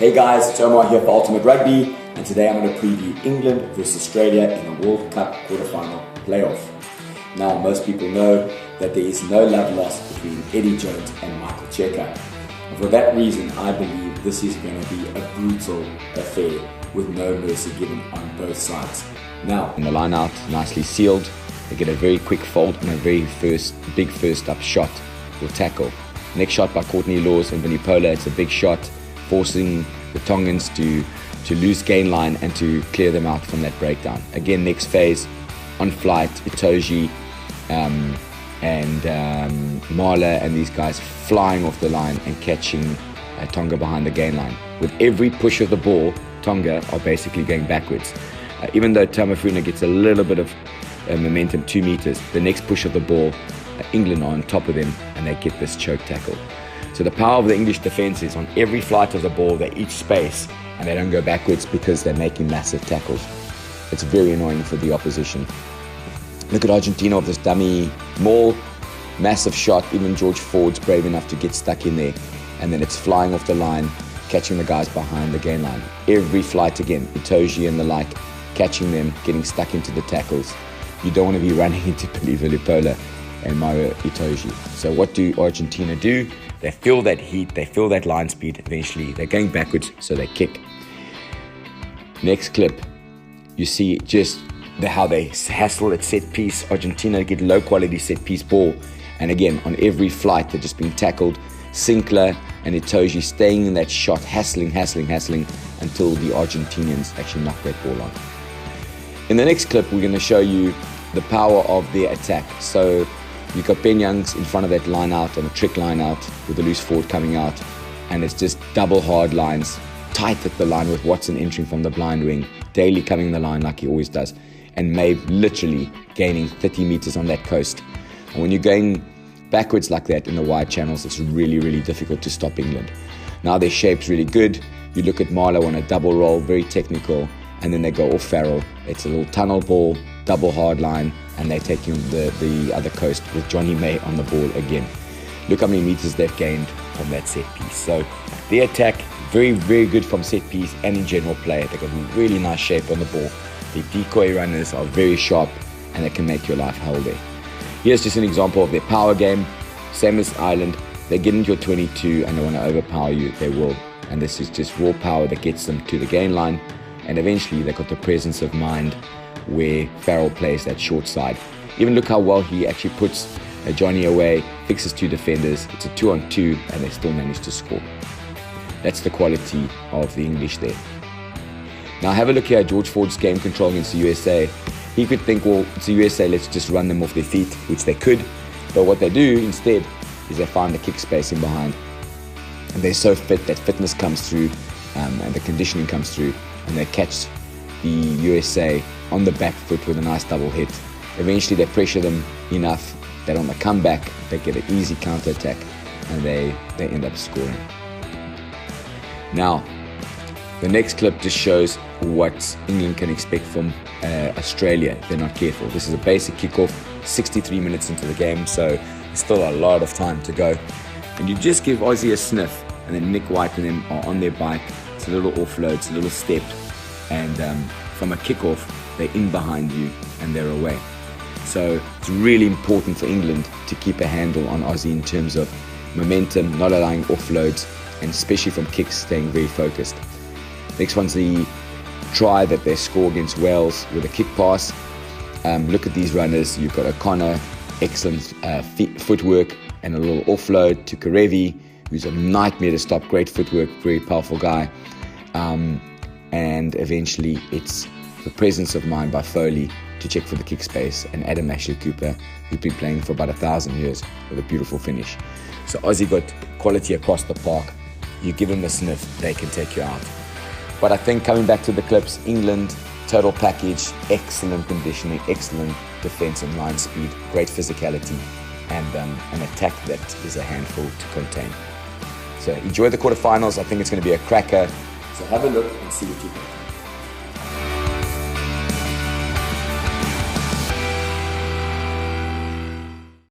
Hey guys, it's Omar here for Ultimate Rugby, and today I'm going to preview England versus Australia in a World Cup quarterfinal playoff. Now, most people know that there is no love lost between Eddie Jones and Michael Cheika. And for that reason, I believe this is going to be a brutal affair with no mercy given on both sides. Now, in the line out, nicely sealed, they get a very quick fold and a very big first up shot or tackle. Next shot by Courtney Laws and Mouneimne, it's a big shot, forcing the Tongans to lose gain line and to clear them out from that breakdown. Again, next phase, on flight, Itoje and Marla and these guys flying off the line and catching Tonga behind the gain line. With every push of the ball, Tonga are basically going backwards. Even though Tamafuna gets a little bit of momentum, 2 meters, the next push of the ball, England are on top of them and they get this choke tackle. So the power of the English defense is on every flight of the ball, they each space and they don't go backwards because they're making massive tackles. It's very annoying for the opposition. Look at Argentina with this dummy maul, massive shot. Even George Ford's brave enough to get stuck in there, and then it's flying off the line, catching the guys behind the gain line. Every flight again, Itoje and the like, catching them, getting stuck into the tackles. You don't want to be running into Mouneimne and Mario Itoje. So what do Argentina do? They feel that heat, they feel that line speed. Eventually they're going backwards, so they kick. Next clip, you see just how they hassle at set piece. Argentina get low quality set piece ball, and again on every flight they're just being tackled. Sinclair and Itoje staying in that shot, hassling until the Argentinians actually knock that ball on. In the next clip we're going to show you the power of their attack. So you've got Ben Youngs in front of that line out on a trick line out with the loose forward coming out, and it's just double hard lines, tight at the line with Watson entering from the blind wing, Daly coming the line like he always does, and Maeve literally gaining 30 meters on that coast. And when you're going backwards like that in the wide channels, it's really difficult to stop England. Now their shape's really good. You look at Marlow on a double roll, very technical, and then they go off Farrell. It's a little tunnel ball, double hard line, and they're taking the other coast with Johnny May on the ball again. Look how many meters they've gained from that set piece. So their attack, very good from set piece and in general play. They've got really nice shape on the ball. The decoy runners are very sharp and they can make your life hell there. Here's just an example of their power game. Same as Ireland, they get into your 22 and they want to overpower you, they will. And this is just raw power that gets them to the gain line. And eventually they've got the presence of mind where Farrell plays that short side. Even look how well he actually puts Johnny away, fixes 2 defenders. It's a 2-on-2 and they still manage to score. That's the quality of the English there. Now have a look here at George Ford's game control against the USA. He could think, well, it's the USA, let's just run them off their feet, which they could. But what they do instead is they find the kick space in behind. And they're so fit, that fitness comes through and the conditioning comes through, and they catch the USA on the back foot with a nice double hit. Eventually they pressure them enough that on the comeback they get an easy counter attack and they end up scoring. Now the next clip just shows what England can expect from Australia if they're not careful. This is a basic kickoff, 63 minutes into the game, so there's still a lot of time to go. And you just give Aussie a sniff, and then Nick White and them are on their bike. It's a little offload, it's a little step, and from a kickoff, they're in behind you and they're away. So it's really important for England to keep a handle on Aussie in terms of momentum, not allowing offloads, and especially from kicks, staying very focused. Next one's the try that they score against Wales with a kick pass. Look at these runners. You've got O'Connor, excellent footwork, and a little offload to Karevi, who's a nightmare to stop. Great footwork, very powerful guy. And eventually it's the presence of mind by Foley to check for the kick space, and Adam Ashley Cooper, who's been playing for about 1,000 years, with a beautiful finish. So Aussie got quality across the park. You give them a sniff, they can take you out. But I think coming back to the clips, England, total package, excellent conditioning, excellent defense and line speed, great physicality, and an attack that is a handful to contain. So enjoy the quarterfinals. I think it's going to be a cracker. so have a look and see what you think.